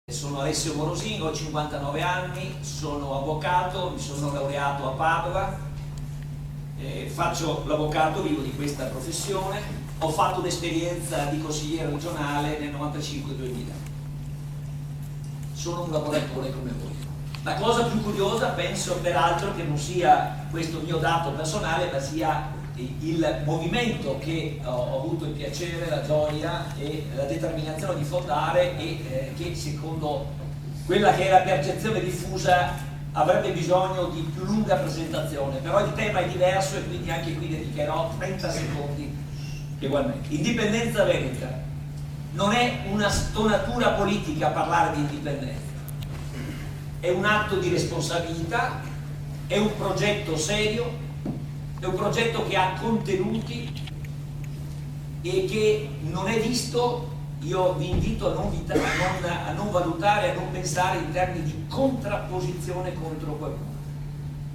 Sono Alessio Morosini, ho 59 anni, sono avvocato, mi sono laureato a Padova, faccio l'avvocato, vivo di questa professione, ho fatto un'esperienza di consigliere regionale nel 95-2000. Sono un lavoratore come voi. La cosa più curiosa penso peraltro che non sia questo mio dato personale, ma sia il movimento che ho avuto il piacere, la gioia e la determinazione di fondare e che secondo quella che è la percezione diffusa avrebbe bisogno di più lunga presentazione, però il tema è diverso e quindi anche qui dedicherò 30 secondi ugualmente. Indipendenza veneta non è una stonatura politica parlare di indipendenza, è un atto di responsabilità, è un progetto serio, è un progetto che ha contenuti e che non è visto, io vi invito a non valutare, a non pensare in termini di contrapposizione contro qualcuno.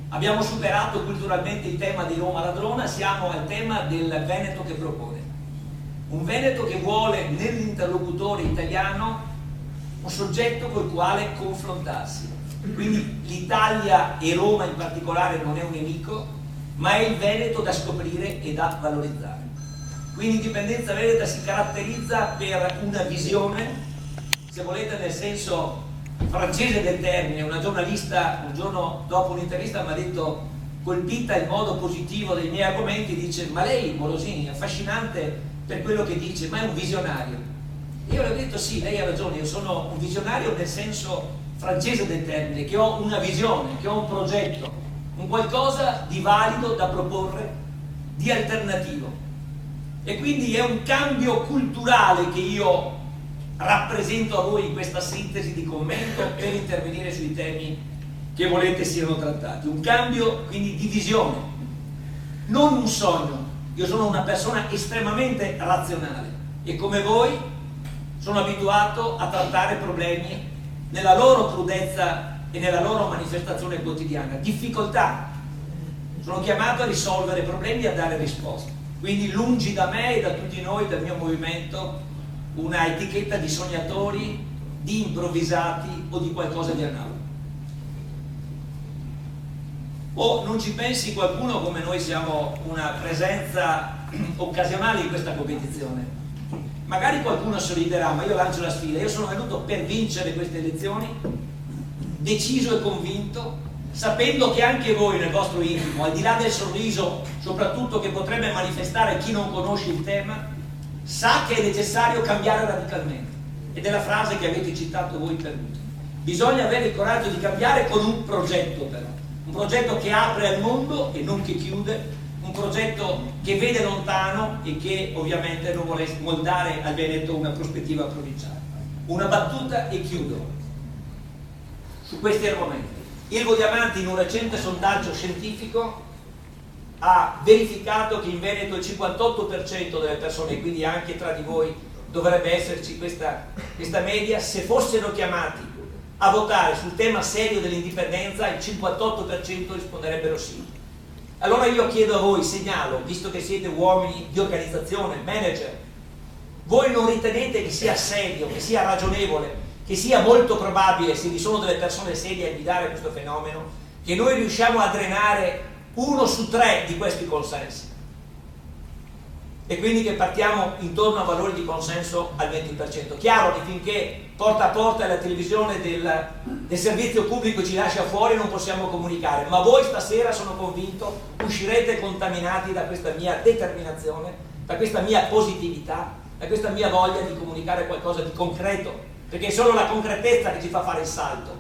Abbiamo superato culturalmente il tema di Roma ladrona, siamo al tema del Veneto che propone. Un Veneto che vuole nell'interlocutore italiano un soggetto col quale confrontarsi. Quindi l'Italia e Roma in particolare non è un nemico, ma è il Veneto da scoprire e da valorizzare. Quindi Indipendenza Veneta si caratterizza per una visione, se volete nel senso francese del termine. Una giornalista un giorno dopo un'intervista mi ha detto, colpita in modo positivo dei miei argomenti, dice: ma lei Morosini è affascinante per quello che dice, ma è un visionario. E io le ho detto sì, lei ha ragione, io sono un visionario nel senso francese del termine, che ho una visione, che ho un progetto, un qualcosa di valido da proporre, di alternativo. E quindi è un cambio culturale che io rappresento a voi in questa sintesi di commento per intervenire sui temi che volete siano trattati. Un cambio quindi di visione, non un sogno. Io sono una persona estremamente razionale e come voi sono abituato a trattare problemi nella loro crudezza e nella loro manifestazione quotidiana. Difficoltà, sono chiamato a risolvere problemi e a dare risposte. Quindi lungi da me e da tutti noi, dal mio movimento, una etichetta di sognatori, di improvvisati o di qualcosa di analogo. O non ci pensi qualcuno come noi siamo una presenza occasionale in questa competizione. Magari qualcuno sorriderà, ma io lancio la sfida. Io sono venuto per vincere queste elezioni, deciso e convinto, sapendo che anche voi nel vostro intimo, al di là del sorriso soprattutto che potrebbe manifestare chi non conosce il tema, sa che è necessario cambiare radicalmente. Ed è la frase che avete citato voi per ultimo. Bisogna avere il coraggio di cambiare con un progetto, però un progetto che apre al mondo e non che chiude, un progetto che vede lontano e che ovviamente non vuole moldare al Veneto una prospettiva provinciale. Una battuta e chiudo su questi argomenti. Ilvo Diamanti in un recente sondaggio scientifico ha verificato che in Veneto il 58% delle persone, quindi anche tra di voi dovrebbe esserci questa media, se fossero chiamati a votare sul tema serio dell'indipendenza il 58% risponderebbero sì. Allora io chiedo a voi, segnalo, visto che siete uomini di organizzazione, manager, voi non ritenete che sia serio, che sia ragionevole, che sia molto probabile, se vi sono delle persone serie a guidare questo fenomeno, che noi riusciamo a drenare 1 su 3 di questi consensi e quindi che partiamo intorno a valori di consenso al 20%. Chiaro che finché porta a porta la televisione del servizio pubblico ci lascia fuori non possiamo comunicare, ma voi stasera sono convinto uscirete contaminati da questa mia determinazione, da questa mia positività, da questa mia voglia di comunicare qualcosa di concreto, perché è solo la concretezza che ci fa fare il salto.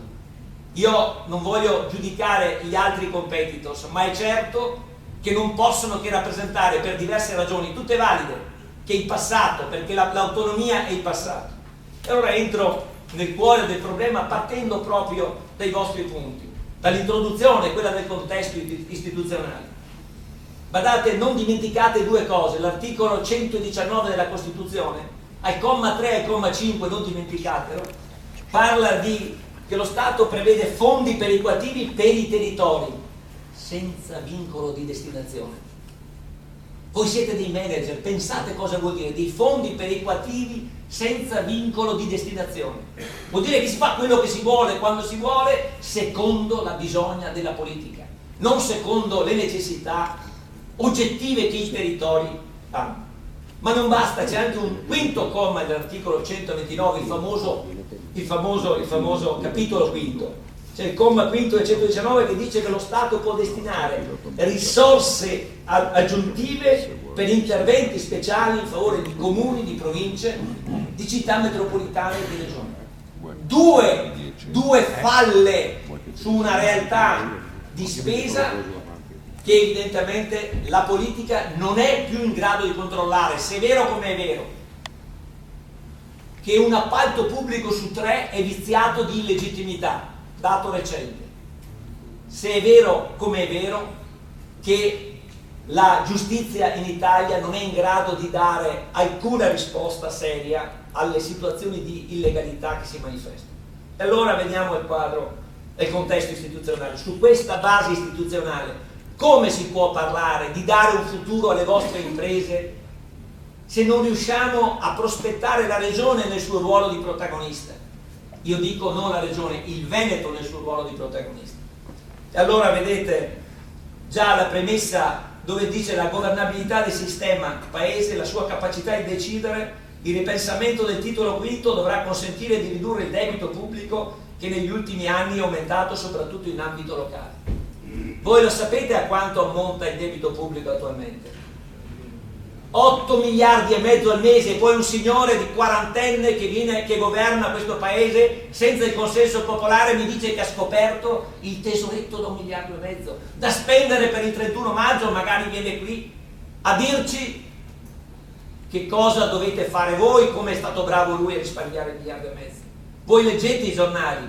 Io non voglio giudicare gli altri competitors, ma è certo che non possono che rappresentare per diverse ragioni, tutte valide, che il passato, perché l'autonomia è il passato. E allora entro nel cuore del problema partendo proprio dai vostri punti, dall'introduzione, quella del contesto istituzionale. Badate, non dimenticate due cose: l'articolo 119 della Costituzione, al comma 3 e al comma 5, non dimenticatelo, parla che lo Stato prevede fondi perequativi per i territori, senza vincolo di destinazione. Voi siete dei manager, pensate cosa vuol dire, dei fondi perequativi senza vincolo di destinazione. Vuol dire che si fa quello che si vuole, quando si vuole, secondo la bisogna della politica, non secondo le necessità oggettive che i territori hanno. Ma non basta, c'è anche un quinto comma dell'articolo 129, il famoso capitolo quinto. C'è il comma quinto del 119 che dice che lo Stato può destinare risorse aggiuntive per interventi speciali in favore di comuni, di province, di città metropolitane e di regioni. Due falle su una realtà di spesa che evidentemente la politica non è più in grado di controllare. Se è vero come è vero che un appalto pubblico su 3 è viziato di illegittimità, dato recente, se è vero come è vero che la giustizia in Italia non è in grado di dare alcuna risposta seria alle situazioni di illegalità che si manifestano. E allora vediamo il quadro e il contesto istituzionale. Su questa base istituzionale come si può parlare di dare un futuro alle vostre imprese se non riusciamo a prospettare la Regione nel suo ruolo di protagonista? Io dico non la Regione, il Veneto nel suo ruolo di protagonista. E allora vedete già la premessa dove dice la governabilità del sistema paese, la sua capacità di decidere, il ripensamento del titolo quinto dovrà consentire di ridurre il debito pubblico che negli ultimi anni è aumentato soprattutto in ambito locale. Voi lo sapete a quanto ammonta il debito pubblico attualmente? 8 miliardi e mezzo al mese, e poi un signore di quarantenne che governa questo paese senza il consenso popolare mi dice che ha scoperto il tesoretto da 1,5 miliardi da spendere per il 31 maggio, magari viene qui a dirci che cosa dovete fare voi, come è stato bravo lui a risparmiare 1,5 miliardi. Voi leggete i giornali,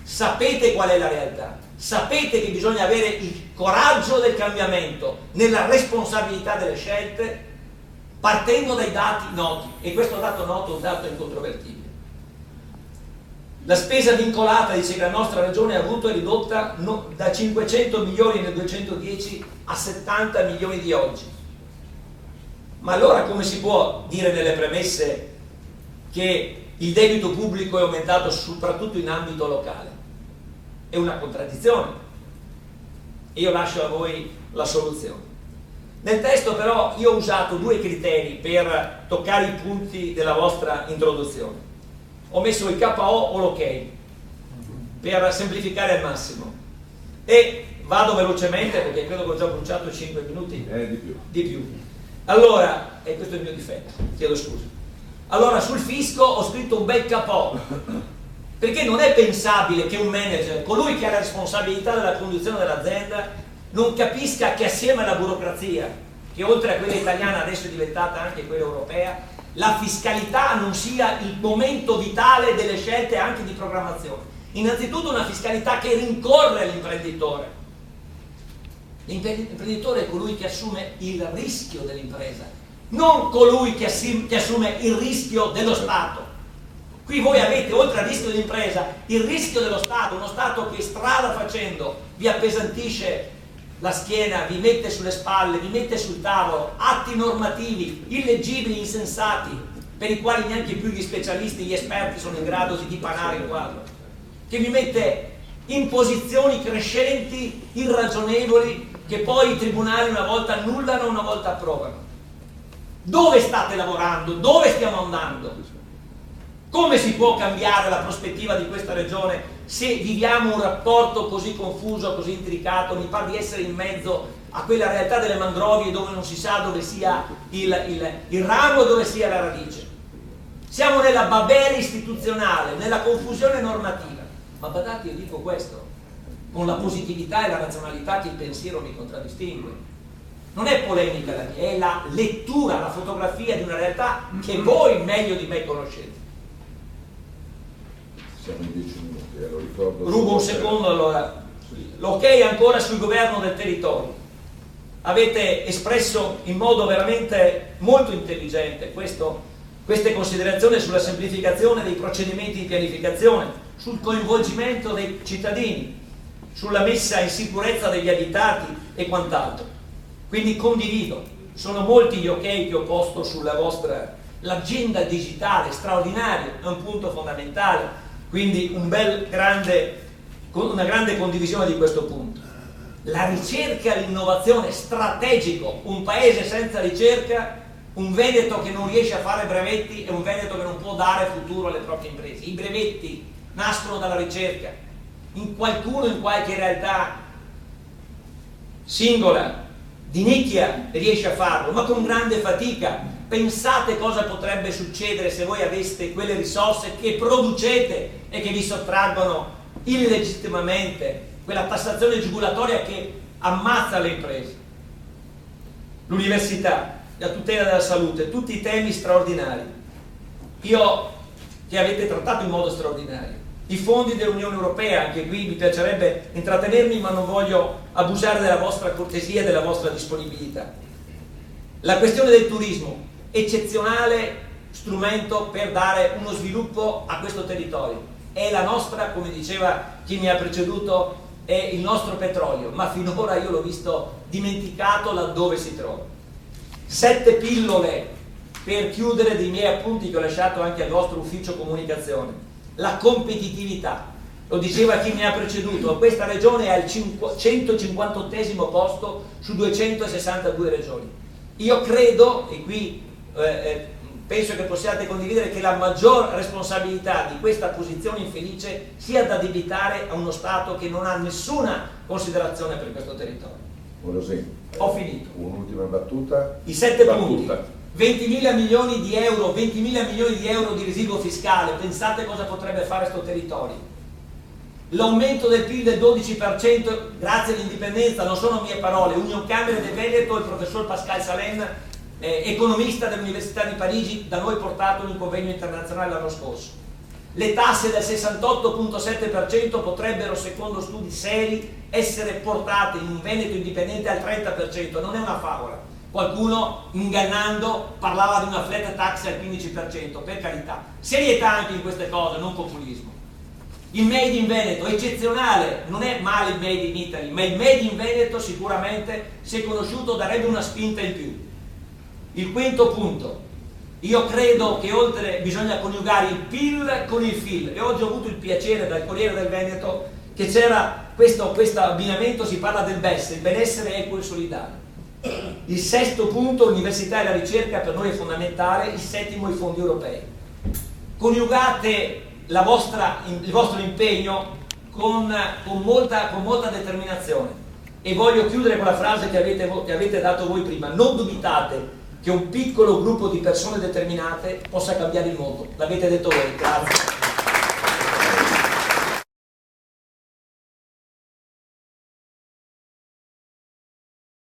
sapete qual è la realtà, sapete che bisogna avere il coraggio del cambiamento nella responsabilità delle scelte, partendo dai dati noti, e questo dato noto è un dato incontrovertibile. La spesa vincolata, dice che la nostra regione ha avuto, è ridotta da 500 milioni nel 210 a 70 milioni di oggi. Ma allora come si può dire nelle premesse che il debito pubblico è aumentato soprattutto in ambito locale? È una contraddizione. E io lascio a voi la soluzione. Nel testo però io ho usato 2 criteri per toccare i punti della vostra introduzione. Ho messo il KO o l'ok per semplificare al massimo e vado velocemente perché credo che ho già bruciato 5 minuti di più. Allora, e questo è il mio difetto, chiedo scusa. Allora sul fisco ho scritto un bel KO, perché non è pensabile che un manager, colui che ha la responsabilità della conduzione dell'azienda, non capisca che assieme alla burocrazia, che oltre a quella italiana adesso è diventata anche quella europea, la fiscalità non sia il momento vitale delle scelte anche di programmazione. Innanzitutto una fiscalità che rincorre l'imprenditore. L'imprenditore è colui che assume il rischio dell'impresa, non colui che assume il rischio dello Stato. Qui voi avete, oltre al rischio dell'impresa, il rischio dello Stato, uno Stato che strada facendo vi appesantisce la schiena, vi mette sulle spalle, vi mette sul tavolo atti normativi illeggibili, insensati, per i quali neanche più gli specialisti, gli esperti sono in grado di dipanare il quadro, che vi mette in posizioni crescenti, irragionevoli, che poi i tribunali una volta annullano, una volta approvano. Dove state lavorando? Dove stiamo andando? Come si può cambiare la prospettiva di questa regione se viviamo un rapporto così confuso, così intricato? Mi pare di essere in mezzo a quella realtà delle mangrovie dove non si sa dove sia il ramo e dove sia la radice. Siamo nella babele istituzionale, nella confusione normativa. Ma badate, io dico questo con la positività e la razionalità che il pensiero mi contraddistingue. Non è polemica la mia, è la lettura, la fotografia di una realtà che voi meglio di me conoscete. Siamo in 10 minuti, lo ricordo. Rubo un secondo allora. L'ok ancora sul governo del territorio. Avete espresso in modo veramente molto intelligente queste considerazioni sulla semplificazione dei procedimenti di pianificazione, sul coinvolgimento dei cittadini, sulla messa in sicurezza degli abitati e quant'altro. Quindi condivido, sono molti gli ok che ho posto sulla vostra L'agenda digitale straordinaria è un punto fondamentale, quindi una grande condivisione di questo punto. La ricerca e l'innovazione strategico, un paese senza ricerca, un Veneto che non riesce a fare brevetti è un Veneto che non può dare futuro alle proprie imprese. I brevetti nascono dalla ricerca, in qualche realtà singola, di nicchia riesce a farlo, ma con grande fatica. Pensate cosa potrebbe succedere se voi aveste quelle risorse che producete e che vi sottraggono illegittimamente, quella tassazione giugulatoria che ammazza le imprese. L'università, la tutela della salute, tutti i temi straordinari, che avete trattato in modo straordinario. I fondi dell'Unione Europea, anche qui mi piacerebbe intrattenermi, ma non voglio abusare della vostra cortesia e della vostra disponibilità. La questione del turismo, eccezionale strumento per dare uno sviluppo a questo territorio. È la nostra, come diceva chi mi ha preceduto, è il nostro petrolio, ma finora io l'ho visto dimenticato laddove si trova. 7 pillole per chiudere dei miei appunti che ho lasciato anche al vostro ufficio comunicazione. La competitività, lo diceva chi mi ha preceduto, questa regione è al 158esimo posto su 262 regioni. Io credo, e qui penso che possiate condividere, che la maggior responsabilità di questa posizione infelice sia da addebitare a uno Stato che non ha nessuna considerazione per questo territorio. Ho finito. Un'ultima battuta. I 7 punti. 20.000 milioni di euro di residuo fiscale, pensate cosa potrebbe fare questo territorio. L'aumento del PIL del 12% grazie all'indipendenza, non sono mie parole, Unioncamere del Veneto, il professor Pascal Salem, economista dell'Università di Parigi, da noi portato in un convegno internazionale l'anno scorso. Le tasse del 68,7% potrebbero, secondo studi seri, essere portate in un Veneto indipendente al 30%, non è una favola. Qualcuno, ingannando, parlava di una flat tax al 15%, per carità. Serietà anche in queste cose, non populismo. Il Made in Veneto, eccezionale, non è male il Made in Italy, ma il Made in Veneto sicuramente, se conosciuto, darebbe una spinta in più. Il quinto punto, io credo che oltre bisogna coniugare il PIL con il FIL, e oggi ho avuto il piacere dal Corriere del Veneto che c'era questo abbinamento, si parla del BES, il benessere equo e solidale. Il sesto punto, l'università e la ricerca, per noi è fondamentale. Il settimo, i fondi europei. Coniugate il vostro impegno con molta determinazione, e voglio chiudere con la frase che avete dato voi prima: non dubitate che un piccolo gruppo di persone determinate possa cambiare il mondo. L'avete detto voi, grazie.